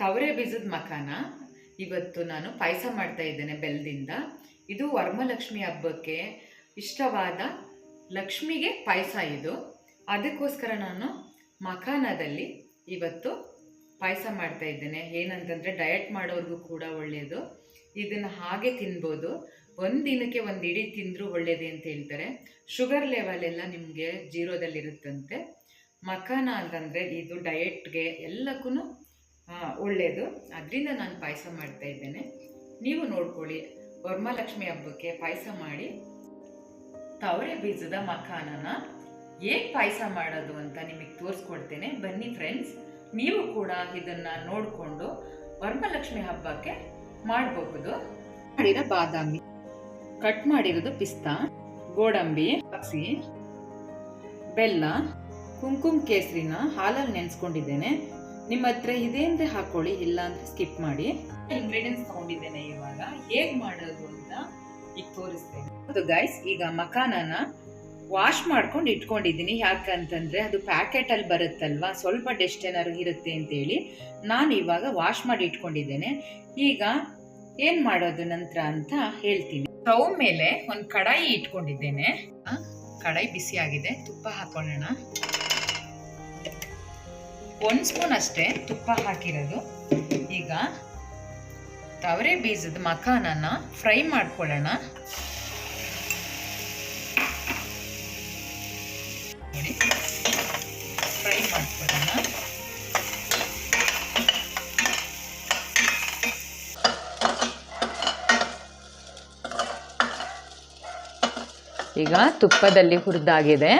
ತವರೆ ಬೀಜದ ಮಖಾನ ಇವತ್ತು ನಾನು ಪಾಯಸ ಮಾಡ್ತಾ ಇದ್ದೇನೆ ಬೆಲ್ಲದಿಂದ. ಇದು ವರಮಲಕ್ಷ್ಮಿ ಹಬ್ಬಕ್ಕೆ ಇಷ್ಟವಾದ ಲಕ್ಷ್ಮಿಗೆ ಪಾಯಸ ಇದು. ಅದಕ್ಕೋಸ್ಕರ ನಾನು ಮಖಾನದಲ್ಲಿ ಇವತ್ತು ಪಾಯಸ ಮಾಡ್ತಾ ಇದ್ದೇನೆ. ಏನಂತಂದರೆ ಡಯಟ್ ಮಾಡೋರ್ಗೂ ಕೂಡ ಒಳ್ಳೆಯದು. ಇದನ್ನು ಹಾಗೆ ತಿನ್ಬೋದು, ಒಂದು ದಿನಕ್ಕೆ ಒಂದು ಇಡೀ ತಿಂದರೂ ಒಳ್ಳೆಯದೇ ಅಂತ ಹೇಳ್ತಾರೆ. ಶುಗರ್ ಲೆವೆಲ್ ಎಲ್ಲ ನಿಮಗೆ ಜೀರೋದಲ್ಲಿರುತ್ತಂತೆ. ಮಖಾನ ಅಂತಂದರೆ ಇದು ಡಯಟ್ಗೆ ಎಲ್ಲಕ್ಕೂ ಒಳ್ಳೆಯದು. ಅದರಿಂದ ನಾನು ಪಾಯಸ ಮಾಡ್ತಾ ಇದ್ದೇನೆ. ನೀವು ನೋಡ್ಕೊಳ್ಳಿ, ವರಮಹಾಲಕ್ಷ್ಮಿ ಹಬ್ಬಕ್ಕೆ ಪಾಯಸ ಮಾಡಿ. ತವರೆ ಬೀಜದ ಮಖಾನನ ಹೇಗೆ ಪಾಯಸ ಮಾಡೋದು ಅಂತ ನಿಮಗೆ ತೋರಿಸ್ಕೊಡ್ತೇನೆ. ಬನ್ನಿ ಫ್ರೆಂಡ್ಸ್, ನೀವು ಕೂಡ ಇದನ್ನು ನೋಡಿಕೊಂಡು ವರಮಹಾಲಕ್ಷ್ಮಿ ಹಬ್ಬಕ್ಕೆ ಮಾಡಬಹುದು. ಮಾಡಿರೋ ಬಾದಾಮಿ, ಕಟ್ ಮಾಡಿರೋದು ಪಿಸ್ತಾ, ಗೋಡಂಬಿ, ಅಕ್ಸಿ, ಬೆಲ್ಲ, ಕುಂಕುಮ ಕೇಸರಿನ ಹಾಲಲ್ಲಿ ನೆನೆಸ್ಕೊಂಡಿದ್ದೇನೆ. ನಿಮ್ಮ ಹತ್ರ ಇದೆ ಅಂದರೆ ಹಾಕೊಳ್ಳಿ, ಇಲ್ಲ ಅಂದರೆ ಸ್ಕಿಪ್ ಮಾಡಿ. ಇಂಗ್ರೀಡಿಯೆಂಟ್ಸ್ ತಗೊಂಡಿದ್ದೇನೆ. ಇವಾಗ ಹೇಗೆ ಮಾಡೋದು ಅಂತ ಈಗ ತೋರಿಸ್ತೇನೆ. ಅದು ಗೈಸ್, ಈಗ ಮಖಾನನ ವಾಶ್ ಮಾಡ್ಕೊಂಡು ಇಟ್ಕೊಂಡಿದ್ದೀನಿ. ಯಾಕಂತಂದರೆ ಅದು ಪ್ಯಾಕೆಟಲ್ಲಿ ಬರುತ್ತಲ್ವ, ಸ್ವಲ್ಪ ಡಸ್ಟ್ ಏನಾದ್ರು ಇರುತ್ತೆ ಅಂತೇಳಿ ನಾನು ಇವಾಗ ವಾಶ್ ಮಾಡಿ ಇಟ್ಕೊಂಡಿದ್ದೇನೆ. ಈಗ ಏನು ಮಾಡೋದು ನಂತರ ಅಂತ ಹೇಳ್ತೀನಿ. ಸ್ಟವ್ ಮೇಲೆ ಒಂದು ಕಡಾಯಿ ಇಟ್ಕೊಂಡಿದ್ದೇನೆ. ಕಡಾಯಿ ಬಿಸಿ ಆಗಿದೆ, ತುಪ್ಪ ಹಾಕೊಳ್ಳೋಣ. 1 ಸ್ಪೂನ್ ಅಷ್ಟೇ ತುಪ್ಪ ಹಾಕಿರೋದು. ಈಗ ತವರೆ ಬೀಜದ ಮಖಾನನ ಫ್ರೈ ಮಾಡ್ಕೊಳ್ಳೋಣ. ನೋಡಿ, ಫ್ರೈ ಮಾಡ್ಕೊಳ್ಳೋಣ. ಈಗ ತುಪ್ಪದಲ್ಲಿ ಹುರಿದಾಗಿದೆ.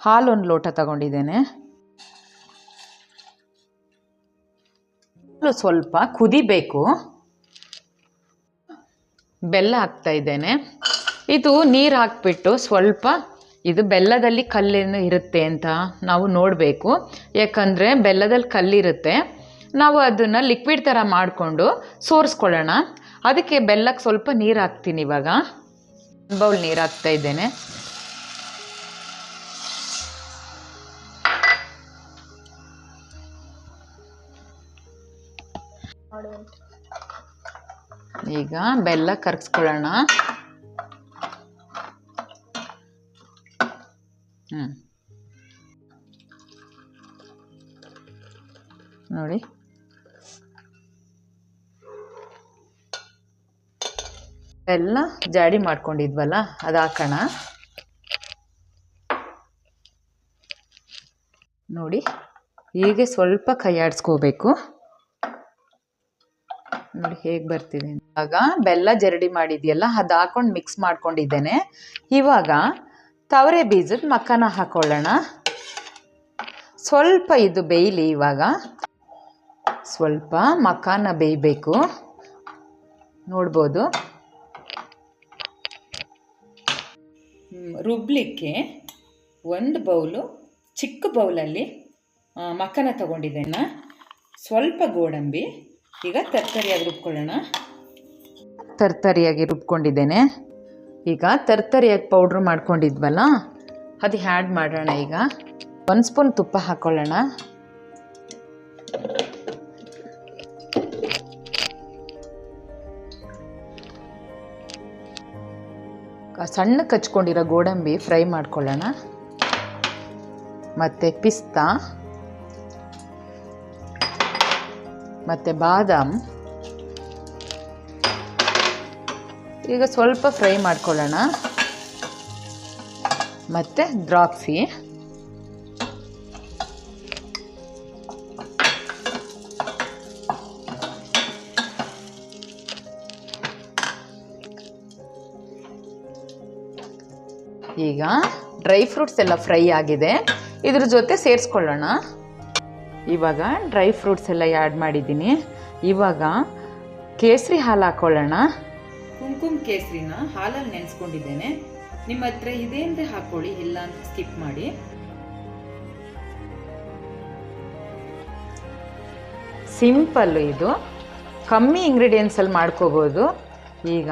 ಹಾಲು 1 ಲೋಟ ತಗೊಂಡಿದ್ದೇನೆ. ಸ್ವಲ್ಪ ಕುದಿಬೇಕು. ಬೆಲ್ಲ ಹಾಕ್ತಾ ಇದ್ದೇನೆ. ಇದು ನೀರು ಹಾಕ್ಬಿಟ್ಟು ಸ್ವಲ್ಪ, ಇದು ಬೆಲ್ಲದಲ್ಲಿ ಕಲ್ಲೇನು ಇರುತ್ತೆ ಅಂತ ನಾವು ನೋಡಬೇಕು. ಯಾಕಂದರೆ ಬೆಲ್ಲದಲ್ಲಿ ಕಲ್ಲಿರುತ್ತೆ, ನಾವು ಅದನ್ನು ಲಿಕ್ವಿಡ್ ಥರ ಮಾಡಿಕೊಂಡು ಸೋರಿಸ್ಕೊಳ್ಳೋಣ. ಅದಕ್ಕೆ ಬೆಲ್ಲಕ್ಕೆ ಸ್ವಲ್ಪ ನೀರು ಹಾಕ್ತೀನಿ. ಇವಾಗ 1 ಬೌಲ್ ನೀರು ಹಾಕ್ತಾ ಇದ್ದೇನೆ. ಈಗ ಬೆಲ್ಲ ಕರಗಿಸ್ಕೊಳ್ಳೋಣ. ನೋಡಿ, ಬೆಲ್ಲ ಜಾಡಿ ಮಾಡ್ಕೊಂಡಿದ್ವಲ್ಲ, ಅದು ಹಾಕೋಣ. ನೋಡಿ, ಹೀಗೆ ಸ್ವಲ್ಪ ಕೈ ಆಡಿಸ್ಕೋಬೇಕು. ನೋಡಿ ಹೇಗೆ ಬರ್ತಿದೆ. ಇವಾಗ ಬೆಲ್ಲ ಜರಡಿ ಮಾಡಿದೆಯಲ್ಲ, ಅದು ಹಾಕೊಂಡು ಮಿಕ್ಸ್ ಮಾಡ್ಕೊಂಡಿದ್ದೇನೆ. ಇವಾಗ ತವರೆ ಬೀಜದ ಮಖಾನ ಹಾಕೊಳ್ಳೋಣ. ಸ್ವಲ್ಪ ಇದು ಬೇಯಲಿ. ಇವಾಗ ಸ್ವಲ್ಪ ಮಖಾನ ಬೇಯಬೇಕು, ನೋಡ್ಬೋದು. ರುಬ್ಲಿಕ್ಕೆ 1 ಬೌಲು, ಚಿಕ್ಕ ಬೌಲಲ್ಲಿ ಮಖಾನ ತಗೊಂಡಿದ್ದೇನೆ. ಸ್ವಲ್ಪ ಗೋಡಂಬಿ. ಈಗ ತರ್ತರಿಯಾಗಿ ರುಬ್ಕೊಳ್ಳೋಣ. ತರ್ತರಿಯಾಗಿ ರುಬ್ಕೊಂಡಿದ್ದೇನೆ. ಈಗ ತರ್ತರಿಯಾಗಿ ಪೌಡ್ರ್ ಮಾಡ್ಕೊಂಡಿದ್ವಲ್ಲ, ಅದು ಆ್ಯಡ್ ಮಾಡೋಣ. ಈಗ 1 ಸ್ಪೂನ್ ತುಪ್ಪ ಹಾಕ್ಕೊಳ್ಳೋಣ. ಸಣ್ಣ ಕಚ್ಕೊಂಡಿರೋ ಗೋಡಂಬಿ ಫ್ರೈ ಮಾಡ್ಕೊಳ್ಳೋಣ. ಮತ್ತು ಪಿಸ್ತಾ ಮತ್ತು ಬಾದಾಮ್ ಈಗ ಸ್ವಲ್ಪ ಫ್ರೈ ಮಾಡ್ಕೊಳ್ಳೋಣ. ಮತ್ತು ದ್ರಾಕ್ಷಿ, ಈಗ ಡ್ರೈ ಫ್ರೂಟ್ಸ್ ಎಲ್ಲ ಫ್ರೈ ಆಗಿದೆ. ಇದ್ರ ಜೊತೆ ಸೇರಿಸ್ಕೊಳ್ಳೋಣ. ಇವಾಗ ಡ್ರೈ ಫ್ರೂಟ್ಸ್ ಎಲ್ಲ ಆ್ಯಡ್ ಮಾಡಿದ್ದೀನಿ. ಇವಾಗ ಕೇಸರಿ ಹಾಲು ಹಾಕ್ಕೊಳ್ಳೋಣ. ಕುಂಕುಮ ಕೇಸರಿನ ಹಾಲಲ್ಲಿ ನೆನೆಸ್ಕೊಂಡಿದ್ದೇನೆ. ನಿಮ್ಮ ಹತ್ರ ಇದೆ ಅಂದರೆ ಹಾಕ್ಕೊಳ್ಳಿ, ಇಲ್ಲ ಅಂತ ಸ್ಕಿಪ್ ಮಾಡಿ. ಸಿಂಪಲ್ಲು, ಇದು ಕಮ್ಮಿ ಇಂಗ್ರೀಡಿಯೆಂಟ್ಸಲ್ಲಿ ಮಾಡ್ಕೋಬೋದು. ಈಗ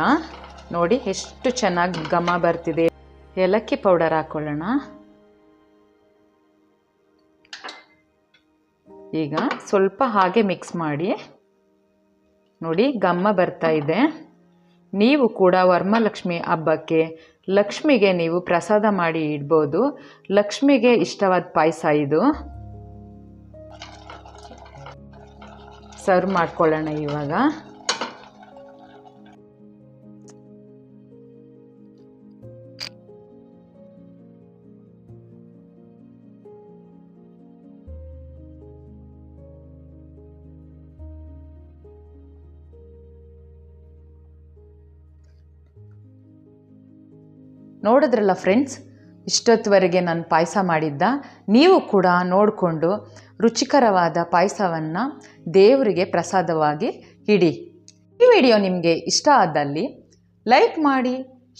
ನೋಡಿ ಎಷ್ಟು ಚೆನ್ನಾಗಿ ಘಮ ಬರ್ತಿದೆ. ಏಲಕ್ಕಿ ಪೌಡರ್ ಹಾಕ್ಕೊಳ್ಳೋಣ. ಈಗ ಸ್ವಲ್ಪ ಹಾಗೆ ಮಿಕ್ಸ್ ಮಾಡಿ. ನೋಡಿ ಘಮ ಬರ್ತಾ ಇದೆ. ನೀವು ಕೂಡ ವರಮಹಾಲಕ್ಷ್ಮಿ ಹಬ್ಬಕ್ಕೆ ಲಕ್ಷ್ಮಿಗೆ ನೀವು ಪ್ರಸಾದ ಮಾಡಿ ಇಡ್ಬೋದು. ಲಕ್ಷ್ಮಿಗೆ ಇಷ್ಟವಾದ ಪಾಯಸ ಇದು. ಸರ್ವ್ ಮಾಡ್ಕೊಳ್ಳೋಣ ಇವಾಗ. ನೋಡಿದ್ರಲ್ಲ ಫ್ರೆಂಡ್ಸ್, ಇಷ್ಟೊತ್ತವರೆಗೆ ನಾನು ಪಾಯಸ ಮಾಡಿದ್ದ. ನೀವು ಕೂಡ ನೋಡಿಕೊಂಡು ರುಚಿಕರವಾದ ಪಾಯಸವನ್ನು ದೇವರಿಗೆ ಪ್ರಸಾದವಾಗಿ ಇಡಿ. ಈ ವಿಡಿಯೋ ನಿಮಗೆ ಇಷ್ಟ ಆದಲ್ಲಿ ಲೈಕ್ ಮಾಡಿ,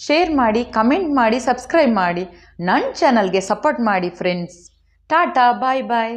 ಶೇರ್ ಮಾಡಿ, ಕಮೆಂಟ್ ಮಾಡಿ, ಸಬ್ಸ್ಕ್ರೈಬ್ ಮಾಡಿ. ನನ್ನ ಚಾನಲ್ಗೆ ಸಪೋರ್ಟ್ ಮಾಡಿ ಫ್ರೆಂಡ್ಸ್. ಟಾಟಾ, ಬಾಯ್ ಬಾಯ್.